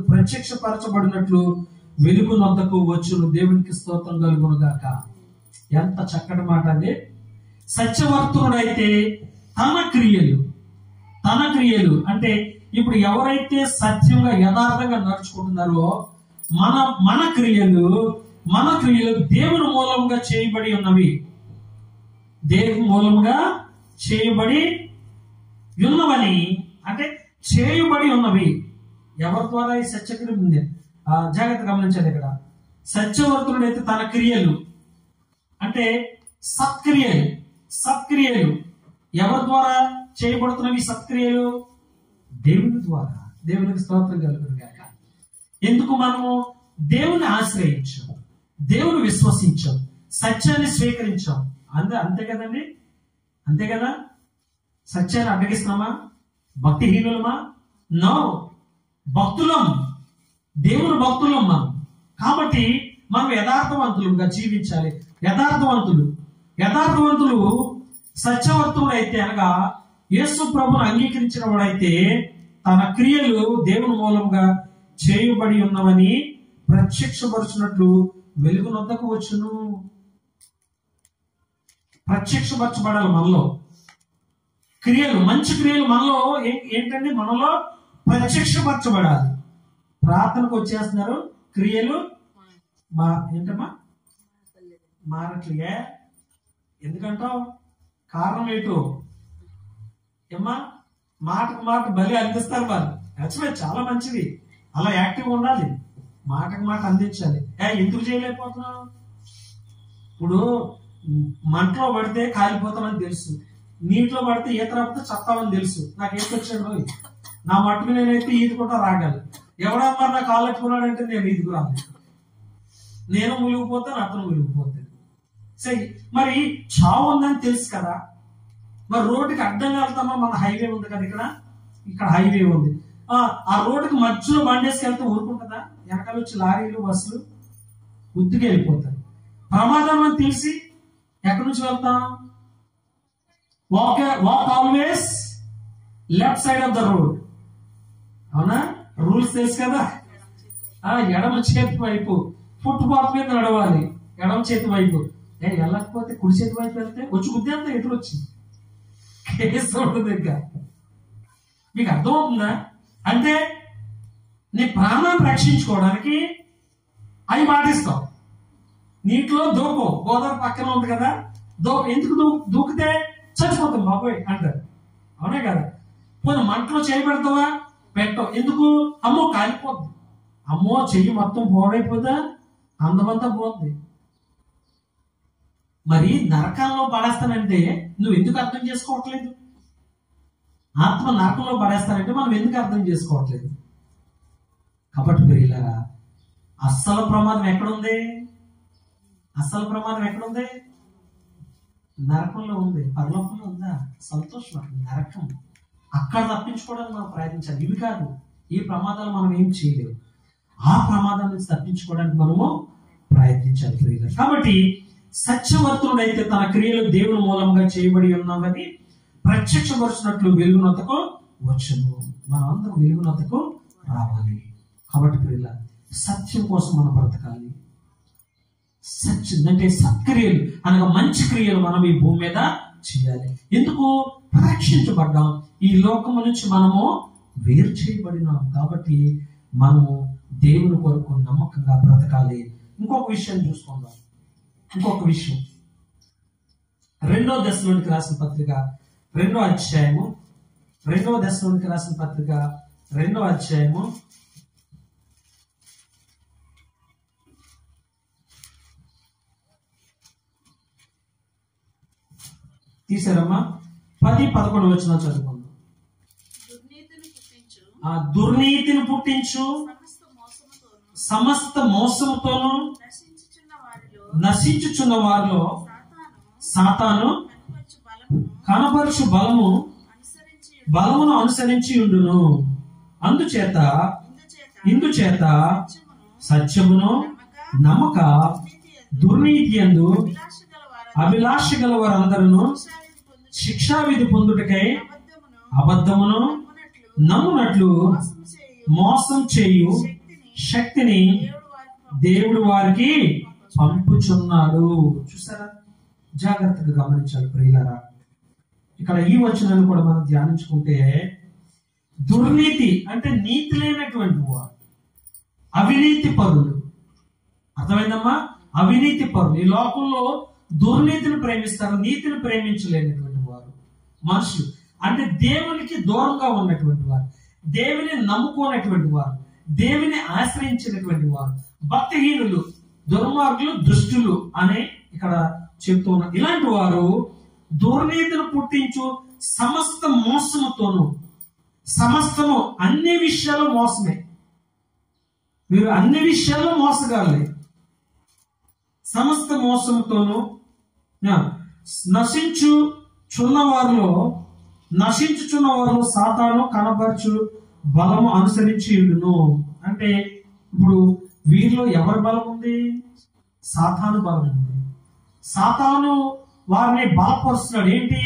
Speaker 1: ప్రత్యక్షపరచబడినట్లు వెలుగునొద్దకు వచ్చును. దేవునికి స్తోత్రం కలుగును గాక. ఎంత చక్కటి మాట అండి. సత్యవర్తుడైతే తన క్రియలు అంటే ఇప్పుడు ఎవరైతే సత్యంగా యథార్థంగా నడుచుకుంటున్నారో మన మన క్రియలు దేవుని మూలంగా చేయబడి ఉన్నవి. దేవుని మూలంగా చేయబడి ఉన్నవని అంటే చేయబడి ఉన్నవి. ఎవరి ద్వారా ఈ సత్యక్రియ ఉంది? జాగ్రత్త గమనించాలి. ఇక్కడ సత్యవర్తుడైతే తన క్రియలు అంటే సత్క్రియలు ఎవరి ద్వారా చేయబడుతున్నవి? సత్క్రియలు దేవుని ద్వారా. దేవునికి స్తోత్రం కలుగును గాక. ఎందుకు మనము దేవుని ఆశ్రయించాం, దేవుని విశ్వసించాం, సత్యాన్ని స్వీకరించాం. అంతే కదండి, అంతే కదా. సత్యాన్ని అడ్డగిస్తున్నామా? భక్తిహీనులమా? నో, భక్తులం, దేవుని భక్తులం మనం. కాబట్టి మనం యథార్థవంతులుగా జీవించాలి. యథార్థవంతులు సత్యవర్తుడు అయితే అనగా యేసు ప్రభువును అంగీకరించిన వాడైతే తన క్రియలు దేవుని మూలంగా చేయబడి ఉన్నవని ప్రత్యక్షపరచునట్లు వెలుగునొద్దకు వచ్చును. ప్రత్యక్షపరచబడాలి మనలో క్రియలు, మంచి క్రియలు మనలో ఏంటండి? మనలో ప్రత్యక్షపరచబడాలి. ప్రార్థనకు వచ్చేస్తున్నారు, క్రియలు ఏంటమ్మా మారట్లే. ఎందుకంటావు? కారణం ఏంటో ఏమ్మా? మాటకు మాట బలి అందిస్తారు వాళ్ళు. యాక్చువల్లీ చాలా మంచిది, అలా యాక్టివ్ ఉండాలి, మాటకు మాట అందించాలి. ఎందుకు చేయలేకపోతున్నావు? ఇప్పుడు మంటలో పడితే కాలిపోతామని తెలుసు, నీటిలో పడితే ఈత రాకపోతే చస్తామని తెలుసు. నాకు ఈత వచ్చాడు, నా మట్టుకు నేనైతే ఈదుకుంటా రాగాలి. ఎవడమ్మా నా కాళ్ళు పెట్టుకున్నాడంటే నేను ఈదుకు రాలేదు. నేను మునిగిపోతాను, అతను మునిగిపోతాను. సరే, మరి చావు ఉందని తెలుసు కదా, మరి రోడ్డుకి అడ్డంగా వెళ్తామా? మన హైవే ఉంది కదా, ఇక్కడ హైవే ఉంది. ఆ రోడ్డుకి మధ్యలో బండేసి వెళ్తే ఊరుకుంటుందా? వెనకాల వచ్చి లారీలు, బస్సులు గుద్దుకు వెళ్ళిపోతారు. ప్రమాదం అని తెలిసి ఎక్కడి నుంచి వెళ్తాం? Walk always left side of the road. అవునా? రూల్స్ తెలుసు కదా. ఎడమ చేతి వైపు ఫుట్ పాత్ మీద నడవాలి, ఎడమ చేతి వైపు. వెళ్ళకపోతే కుడి చేతి వైపు వెళ్తే వచ్చి గుద్దేంత ఎదురు వచ్చింది, కేసు ఉంటుంది. ఇంకా మీకు అర్థమవుతుందా? అంటే నీ ప్రాణాన్ని రక్షించుకోవడానికి అవి పాటిస్తావు. నీటిలో దూకు, గోదావరి పక్కన ఉంది కదా, ఎందుకు దూకితే చచ్చిపోతాం బాబోయ్ అంటారు. అవునే కదా. పోనీ మంటలో చేయి పెడతావా? పెట్టవు. ఎందుకు? అమ్మో కాలిపోద్ది, అమ్మో చెయ్యి మొత్తం పోడైపోతా, అందమంతా పోద్ది. మరి నరకంలో పడేస్తానంటే నువ్వు ఎందుకు అర్థం చేసుకోవట్లేదు? ఆత్మ నరకంలో పడేస్తానంటే మనం ఎందుకు అర్థం చేసుకోవట్లేదు? కాబట్టి ప్రియులారా, అస్సలు ప్రమాదం ఎక్కడుంది? నరకంలో ఉంది. పరలోకంలో ఉందా? సంతోషం. నరకం, అక్కడ తప్పించుకోవడానికి మనం ప్రయత్నించాలి. ఇవి కాదు, ఈ ప్రమాదాలు మనం ఏం చేయలేవు. ఆ ప్రమాదాల నుంచి తప్పించుకోవడానికి మనము ప్రయత్నించాలి ప్రియులారా. కాబట్టి సత్యవర్తుడైతే తన క్రియలు దేవుని మూలంగా చేయబడి ఉన్నవని ప్రత్యక్షపరుచినట్లు వెలుగునొద్దకు వచ్చును. మనం అందరం వెలుగునొద్దకు రావాలి. కాబట్టి ప్రియులారా, సత్యం కోసం మనం బ్రతకాలి. సత్యం అంటే సత్క్రియలు అనగా మంచి క్రియలు మనం ఈ భూమి మీద చేయాలి. ఎందుకు? రక్షించబడ్డాం, ఈ లోకము నుంచి మనము వేరు చేయబడినాం. కాబట్టి మనము దేవుని కొరకు నమ్మకంగా బ్రతకాలి. ఇంకొక విషయం చూసుకుందాం. ఇంకొక విషయం, 2వ దశలోనికి రాసిన పత్రిక 2వ అధ్యాయము, 2వ దశలోనికి రాసిన పత్రిక 2వ అధ్యాయము 10-11 వచనాలు చదువుకుందాం. దుర్నీతిని పుట్టించు, సమస్త మోసముతోను నశించుచున్న వారిలో సాతాను కనపరచు బలమును అనుసరించి ఉండును. ఇందుచేత సత్యమును నమ్మక దుర్నీతి యందు అభిలాష గల వారందరూ శిక్షావిధి పొందుటకై అబద్ధమును నమ్మునట్లు మోసం చేయు శక్తిని దేవుడు వారికి పంపుచున్నాడు. చూసారా? జాగ్రత్తగా గమనించాలి ప్రియులారా. ఇక్కడ ఈ వచనాన్ని కూడా మనం ధ్యానించుకుంటే, దుర్నీతి అంటే నీతి లేనటువంటి వారు, అవినీతి పరులు. అర్థమైందమ్మా? అవినీతి పరులు. ఈ లోకంలో దుర్నీతిని ప్రేమిస్తారు, నీతిని ప్రేమించలేనటువంటి వారు మనుషులు. అంటే దేవునికి దూరంగా ఉన్నటువంటి వారు, దేవుని నమ్ముకోనటువంటి వారు, దేవుని ఆశ్రయించినటువంటి వారు, భక్తిహీనులు, దుర్మార్గులు, దుష్టులు అనే ఇక్కడ చెప్తూ ఉన్నారు. ఇలాంటి వారు దుర్నీతిని పుట్టించు సమస్త మోసముతోను, సమస్తము అన్ని విషయాలు మోసమే. మీరు అన్ని విషయాల్లో మోసగాలే. సమస్త మోసముతోను నశించుచున్న వారిలో సాతాను కనపరచు బలము అనుసరించి ఉండును. అంటే ఇప్పుడు వీరిలో ఎవరి బలం ఉంది? సాతాను బలం ఉంది. సాతాను వారిని బలపరుస్తున్నాడు. ఏంటి?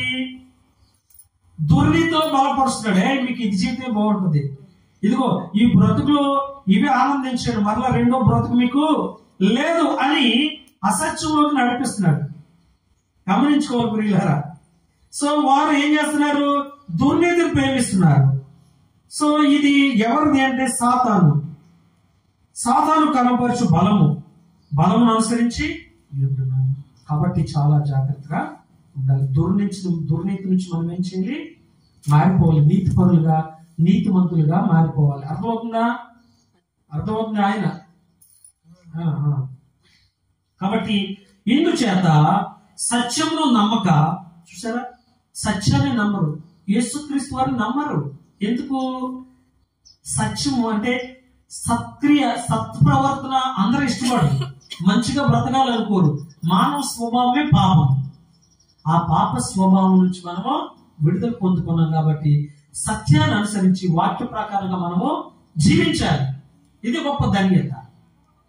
Speaker 1: దుర్నీతితో బలపరుస్తున్నాడే. మీకు ఇది జీవితం బాగుంటుంది, ఇదిగో ఈ బ్రతుకులో ఇవి ఆనందించాడు, మరలా రెండో బ్రతుకు మీకు లేదు అని అసత్యంలోకి నడిపిస్తున్నాడు. గమనించుకోవాలి ప్రియులారా. సో వారు ఏం చేస్తున్నారు? దుర్నీతిని ప్రేమిస్తున్నారు. సో ఇది ఎవరిది అంటే సాతాను కనపరచు బలమును అనుసరించి యుద్ధము. కాబట్టి చాలా జాగ్రత్తగా ఉండాలి. దుర్నీతి నుంచి మనం ఏం చేయాలి? మారిపోవాలి. నీతిపరులుగా, నీతిమంతులుగా మారిపోవాలి. అర్థమవుతుందా? ఆయన. కాబట్టి ఇందుచేత సత్యమును నమ్మక, చూసారా, సత్యాన్ని నమ్మరు, యేసుక్రీస్తు వారిని నమ్మరు. ఎందుకు? సత్యము అంటే సత్ప్రవర్తన అందరూ ఇష్టపడరు, మంచిగా బ్రతకాలనుకోరు. మానవ స్వభావమే పాపం. ఆ పాప స్వభావం నుంచి మనము విడుదల పొందుకున్నాం. కాబట్టి సత్యాన్ని అనుసరించి వాక్య ప్రకారంగా మనము జీవించాలి. ఇది గొప్ప ధన్యత.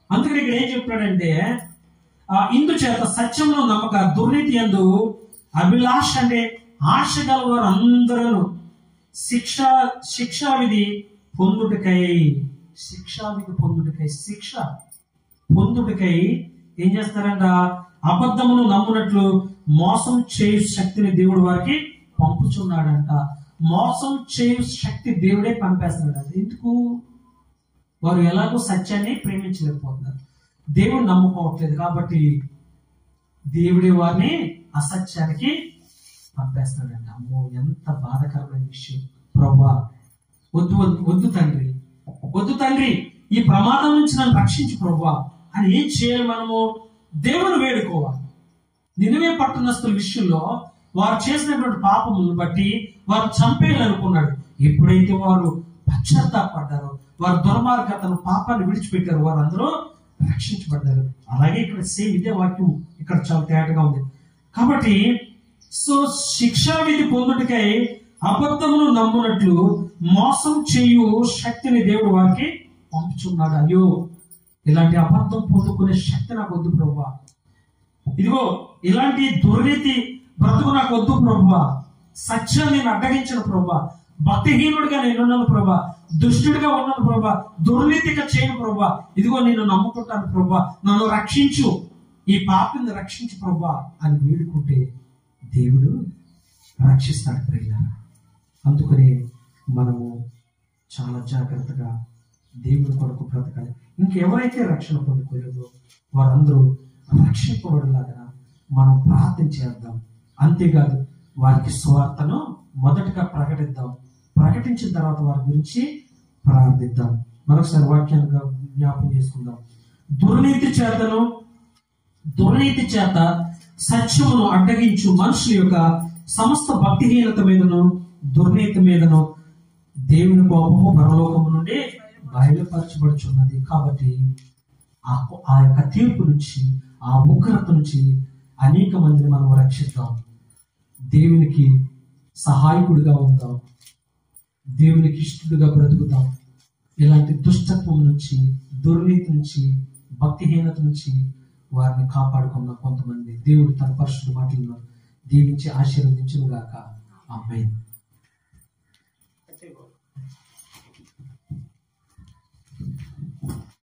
Speaker 1: అందుకని ఇక్కడ ఏం చెప్తాడంటే, ఇందుచేత సత్యమును నమ్మక దుర్నీతి యందు అభిలాష, అంటే ఆశ గలవారు అందరూ శిక్షా విధి పొందుటకై ఏం చేస్తారంట? అబద్ధమును నమ్మునట్లు మోసం చేయు శక్తిని దేవుడు వారికి పంపుచున్నాడంట. మోసం చేయు శక్తి దేవుడే పంపేస్తున్నాడంట. ఎందుకు? వారు ఎలాగో సత్యాన్ని ప్రేమించలేకపోతున్నారు, దేవుడు నమ్ముకోవట్లేదు. కాబట్టి దేవుడే వారిని అసత్యానికి పంపేస్తాడంట. అమ్మో, ఎంత బాధాకరమైన విషయం. ప్రభువా, వద్దు తండ్రి, ఈ ప్రమాదం నుంచి నన్ను రక్షించు ప్రభువా అని ఏం చేయాలి? మనము దేవుని వేడుకోవాలి. నినివే పట్టణస్థుల విషయంలో వారు చేసినటువంటి పాపములను బట్టి వారు చంపేయాలనుకున్నాడు. ఎప్పుడైతే వారు పశ్చాత్తాపడ్డారో, వారు దుర్మార్గతను, పాపాన్ని విడిచిపెట్టారు, వారు అందరూ రక్షించబడ్డారు. అలాగే ఇక్కడ సేమ్ ఇదే వాక్యం ఇక్కడ చాలా తేటగా ఉంది. కాబట్టి సో శిక్షా విధి పొందుటకై అబద్ధమును నమ్మునట్లు మోసం చేయు శక్తిని దేవుడు వారికి పంపుచున్నాడు. అయ్యో, ఇలాంటి అబద్ధం పొందుకునే శక్తి నాకు వద్దు ప్రభువా. ఇదిగో ఇలాంటి దుర్నీతి బ్రతుకు నాకు వద్దు ప్రభువా. సత్యం నేను అడ్డగించిన ప్రభువా. భక్తిహీనుడిగా నేనున్నాను ప్రభువా. దుష్టుడిగా ఉన్నాను ప్రభువా. దుర్నీతిగా చేయను ప్రభువా. ఇదిగో నేను నమ్ముకుంటాను ప్రభువా. నన్ను రక్షించు, ఈ పాపిని రక్షించు ప్రభువా అని వేడుకుంటే దేవుడు రక్షిస్తాడు ప్రియులారా. అందుకనే మనము చాలా జాగ్రత్తగా దేవుని కొరకు బ్రతకాలి. ఇంకెవరైతే రక్షణ పొందుకోలేదో వారందరూ రక్షింపబడలాగా మనం ప్రార్థన చేద్దాం. అంతేకాదు, వారికి సువార్తను మొదటగా ప్రకటిద్దాం. ప్రకటించిన తర్వాత వారి గురించి ప్రార్థిద్దాం. మరొకసారి వాక్యాన్ని జ్ఞాపకం చేసుకుందాం. దుర్నీతి చేత సత్యమును అడ్డగించు మనుషుల యొక్క సమస్త భక్తిహీనత మీదను, దుర్నీతి మీదను దేవుని కోపము పరలోకము నుండి బయలుపరచబడుచున్నది. కాబట్టి ఆ యొక్క తీర్పు నుంచి, ఆ ఉగ్రత నుంచి అనేక మందిని మనం రక్షిద్దాం. దేవునికి సహాయకుడిగా ఉందాం. దేవునికి ఇష్టడుగా బ్రతుకుతాం. ఇలాంటి దుష్టత్వం నుంచి, దుర్నీతి నుంచి, భక్తిహీనత నుంచి వారిని కాపాడుకున్న కొంతమంది దేవుడు తన పరిశుద్ధ మాటలను దీవించి ఆశీర్వదించును గాక. ఆమేన్.